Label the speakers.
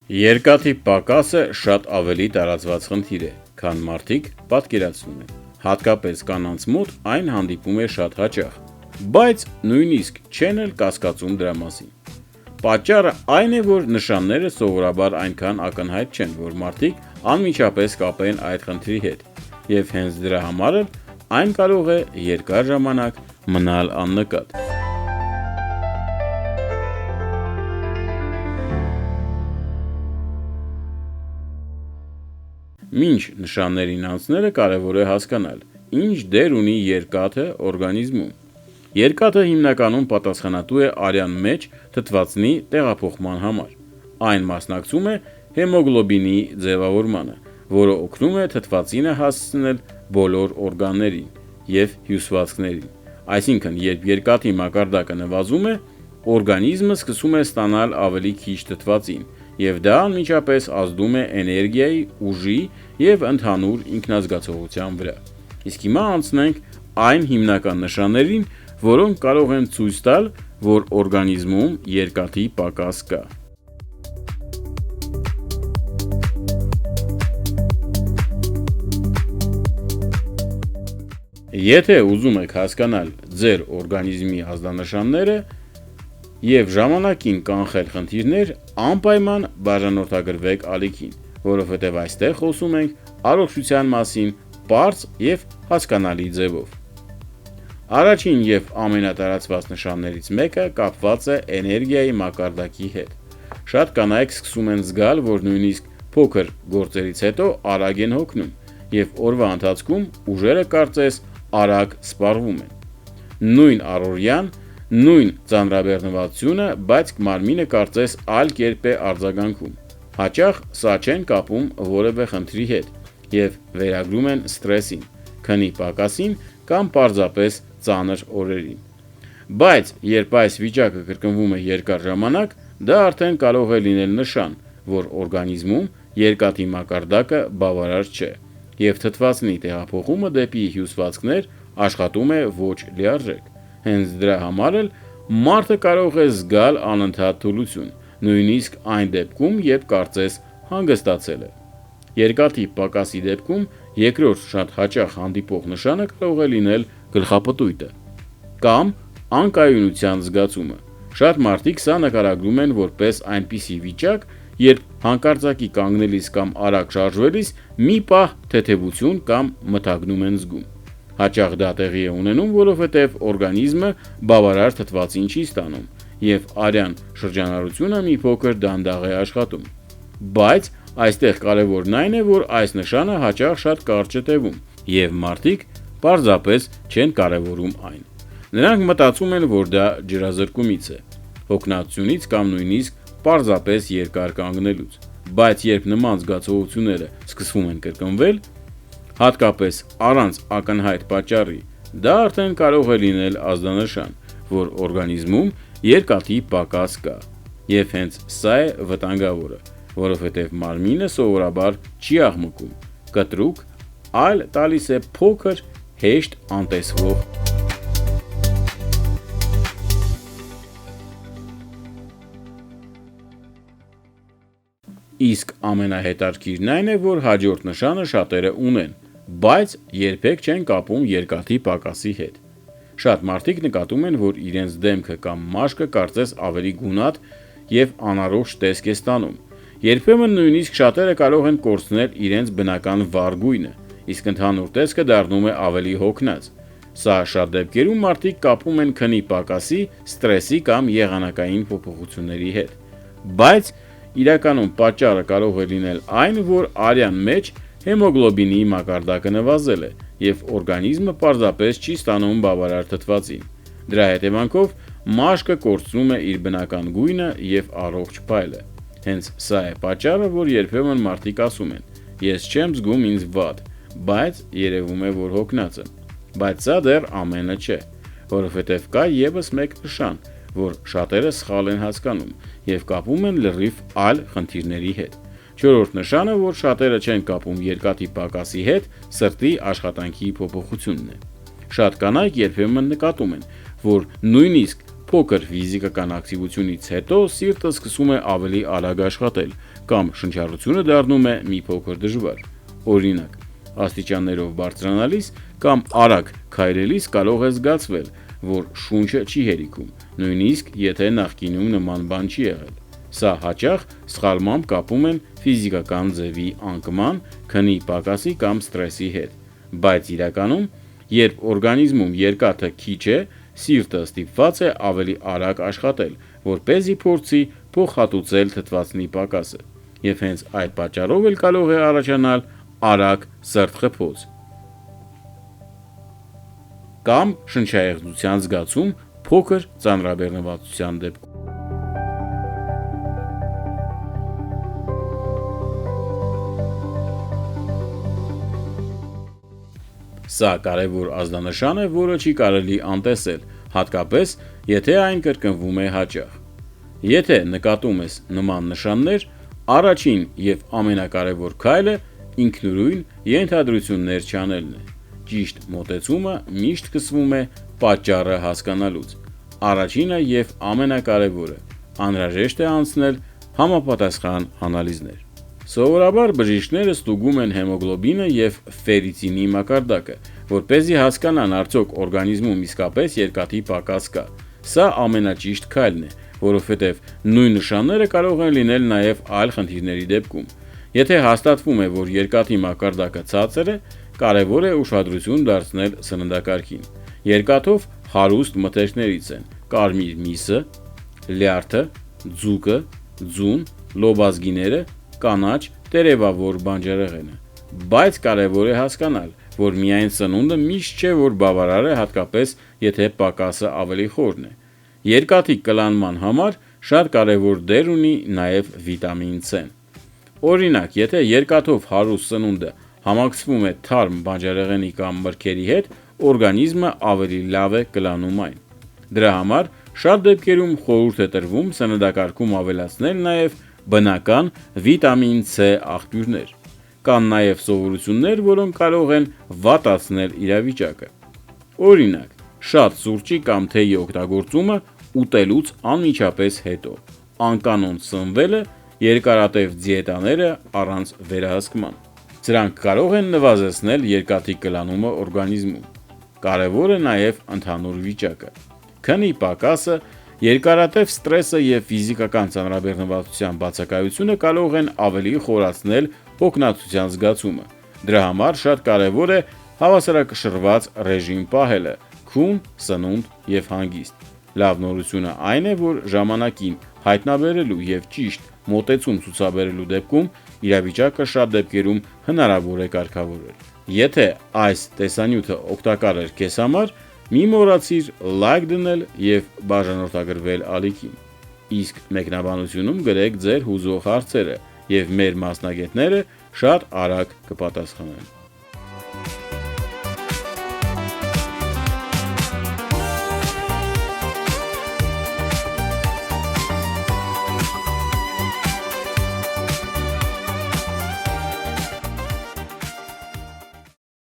Speaker 1: Երկաթի պակասը շատ ավելի տարածված խնդիր է, քան մարդիկ պատկերացնում են։ Հատկապես կանանց մոտ այն հանդիպում է շատ հաճախ, բայց նույնիսկ չեն էլ կասկածում դրա մասին։ Պատճառը այն է, որ նշանները սովորաբար այնքան ակնհայտ չեն, որ մարդիկ անմիջապես կապեն այդ խնդրի հետ, եւ հենց դրա համար էլ այն կարող է երկար ժամանակ մնալ աննկատ։ Մինչ նշաններին անցնելը կարևոր է հասկանալ, ինչ դեր ունի երկաթը օրգանիզմում։ Երկաթը հիմնականում պատասխանատու է արյան մեջ թթվածնի տեղափոխման համար։ Այն մասնակցում է հեմոգլոբինի ձևավորմանը, որը օգնում է թթվածինը հասցնել բոլոր օրգաններին և հյուսվածքներին։ Այսինքն, երբ երկաթի մակարդակը նվազում է, օրգանիզմը սկսում է ստանալ ավելի քիչ թթվածին, և դա անմիջապես ազդում է էներգիայի, ուժի և ընդհանուր ինքնազգացողության վրա։ Իսկ հիմա անցնենք այն հիմնական նշաններին, որոնք կարող են ցույց տալ, որ օրգանիզմում երկաթի պակաս կա։ Եթե ուզում եք հասկանալ ձեր օրգանիզմի ազդանշանները և ժամանակին կանխել խնդիրներ, անպայման բաժանորդագրվեք ալիքին, որովհետև այստեղ խոսում ենք առողջության մասին պարզ և հասկանալի ձևով։ Առաջին և ամենատարածված նշաններից մեկը կապված է էներգիայի մակարդակի հետ։ Շատ կանայք սկսում են զգալ, որ նույնիսկ փոքր գործերից հետո արագ են հոգնում, և օրվա ընթացքում ուժերը կարծես արագ սպառվում են։ Նույն առօրյան, նույն ծանրաբեռնվածությունը, բայց մարմինը կարծես այլ կերպ է արձագանքում։ Հաճախ սա չեն կապում որևէ խնդրի հետ և վերագրում են սթրեսին, քնի պակասին կամ պարզապես ծանր օրերին։ Բայց երբ այս վիճակը կրկնվում է երկար ժամանակ, դա արդեն կարող է լինել նշան, որ օրգանիզմում երկաթի մակարդակը բավարար չէ, և թթվածնի տեղափոխումը դեպի հյուսվածքներ աշխատում է ոչ լիարժեք։ Հենց դրա համար էլ մարդը կարող է զգալ անընդհատ թուլություն, նույնիսկ այն դեպքում, երբ կարծես հանգստացել է։ Երկաթի պակասի դեպքում երկրորդ շատ հաճախ հանդիպող նշանը կարող է լինել գլխապտույտը կամ անկայունության զգացումը։ Շատ մարդիկ սա նկարագրում են որպես այնպիսի վիճակ, երբ հանկարծակի կանգնելիս կամ արագ շարժվելիս մի պահ թեթևություն կամ մթագնում են զգում։ Հաճախ դա տեղի է ունենում, որովհետև օրգանիզմը բավարար թթվածին չի ստանում, և արյան շրջանառությունը մի փոքր դանդաղ է աշխատում։ Բայց այստեղ կարևորն այն է, որ այս նշանը հաճախ շատ կարճ է տևում, և մարդիկ պարզապես չեն կարևորում այն։ Նրանք մտածում են, որ դա ջրազրկումից է, հոգնածությունից կամ նույնիսկ պարզապես երկար կանգնելուց։ Բայց երբ նման զգացողությունները սկսում են կրկնվել, հատկապես առանց ակնհայտ պատճառի, դա արդեն կարող է լինել ազդանշան, որ օրգանիզմում երկաթի պակաս կա։ Եվ հենց սա է վտանգավորը, որովհետև մարմինը սովորաբար չի աղմկում, կտրուկ, այլ տալիս է փոքր, հեշտ անտեսվող Իսկ ամենահետաքրքիրն այն է, որ հաջորդ նշանը շատերը ունեն, բայց երբեք չեն կապում երկաթի պակասի հետ։ Շատ մարդիկ նկատում են, որ իրենց դեմքը կամ մաշկը կարծես ավելի գունատ և անառողջ տեսք է ստանում։ Երբեմն նույնիսկ շատերը կարող են կորցնել իրենց բնական վառ գույնը, իսկ ընդհանուր տեսքը դառնում է ավելի հոգնած։ Սա շատ դեպքերում մարդիկ կապում են քնի պակասի, սթրեսի կամ եղանակային փոփոխությունների հետ։ Բայց իրականում պատճառը կարող է լինել այն, որ արյան մեջ հեմոգլոբինի մակարդակը նվազել է, և օրգանիզմը պարզապես չի ստանում բավարար թթվածին։ Դրա հետևանքով մաշկը կորցնում է իր բնական գույնը և առողջ փայլը։ Հենց սա է պատճառը, որ երբեմն մարդիկ ասում են. «Ես չեմ զգում ինձ վատ, բայց երևում է, որ հոգնած եմ»։ Բայց սա դեռ ամենը չէ, որովհետև կա ևս մեկ նշան, որ շատերը սխալ են հասկանում և կապում են լրիվ այլ խնդիրների հետ։ Չորրորդ նշանը, որ շատերը չեն կապում երկաթի պակասի հետ, սրտի աշխատանքի փոփոխությունն է։ Շատ կանայք երբեմն նկատում են, որ նույնիսկ փոքր ֆիզիկական ակտիվությունից հետո սիրտը սկսում է ավելի արագ աշխատել, կամ շնչառությունը դառնում է մի փոքր դժվար։ Օրինակ, աստիճաններով բարձրանալիս կամ արագ քայլելիս կարող է զգացվել, որ շունչը չի հերիքում, նույնիսկ եթե նախկինում նման բան չի եղել։ Սա հաճախ սխալմամբ կապում են ֆիզիկական ձևի անկման, քնի պակասի կամ ստրեսի հետ, բայց իրականում, երբ օրգանիզմում երկաթը քիչ է, սիրտը ստիպված է ավելի արագ աշխատել, որպեսզի փորձի փոխհատուցել թթվածնի պակասը, եւ հենց այդ պատճառով էլ կարող է առաջանալ արագ սրտխփոց կամ շնչաեղձության զգացում փոքր ծանրաբեռնվածության դեպքում։ Սա կարևոր ազդանշան է, որը չի կարելի անտեսել, հատկապես եթե այն կրկնվում է հաճախ։ Եթե նկատում ես նման նշաններ, առաջին եւ ամենակարևոր քայլը ինքնուրույն ենթադրություններ չանելն է։ Ճիշտ մոտեցումը միշտ սկսվում է պատճառը հասկանալուց։ Առաջինը եւ ամենակարևորը՝ անհրաժեշտ է անցնել համապատասխան անալիզներ։ Սովորաբար բժիշկները ստուգում են հեմոգլոբինը եւ ֆերրիտինի մակարդակը, որպեսզի հասկանան արդյոք օրգանիզմում իսկապես երկաթի պակաս կա։ Սա ամենաճիշտ քայլն է, որովհետեւ նույն նշանները կարող են լինել նաեւ այլ խնդիրների դեպքում։ Եթե հաստատվում է, որ երկաթի մակարդակը ցածր է, կարևոր է ուշադրություն դարձնել սննդակարգին։ Երկաթով հարուստ մթերքներից են կարմիր միսը, լյարդը, ձուկը, ձուն, լոբազգիները, կանաչ, տերևավոր բանջարեղենը։ Բայց կարևոր է հասկանալ, որ միայն սնունդը միշտ չէ, որ բավարար է, հատկապես եթե պակասը ավելի խորն է։ Երկաթի կլանման համար շատ կարևոր դեր ունի նաև վիտամին C-ն։ Օրինակ, եթե երկաթով հարուստ սնունդը համակցվում է թարմ բանջարեղենի կամ մրգերի հետ, օրգանիզմը ավելի լավ է կլանում այն։ Դրա համար շատ դեպքերում խորհուրդ է տրվում սննդակարգում ավելացնել նաև բնական վիտամին C աղբյուրներ։ Կան նաև սովորություններ, որոնք կարող են վատացնել իրավիճակը։ Օրինակ, շատ սուրճի կամ թեյի օգտագործումը ուտելուց անմիջապես հետո, անկանոն սնվելը, երկարատև դիետաները առանց վերահսկման։ Սրանք կարող են նվազեցնել երկաթի կլանումը օրգանիզմում։ Կարևոր է նաև ընդհանուր վիճակը։ Քնի պակասը, երկարատև ստրեսը եւ ֆիզիկական ծանրաբեռնվածության բացակայությունը կարող են ավելի խորացնել հոգնածության զգացումը։ Դրա համար շատ կարևոր է հավասարակշռված ռեժիմ պահելը՝ քուն, սնունդ եւ հանգիստ։ Լավ նորությունը այն է, որ ժամանակին հայտնաբերելու եւ ճիշտ մոտեցում ցուցաբերելու դեպքում իրավիճակը շատ դեպքերում հնարավոր է կարգավորել։ Եթե այս տեսանյութը օգտակար էր քեզ համար, մի մոռացիր լայք դնել եւ բաժանորդագրվել ալիքին։ Իսկ մեկնաբանությունում գրեք ձեր հուզող հարցերը եւ մեր մասնագետները շատ արագ կպատասխանեն։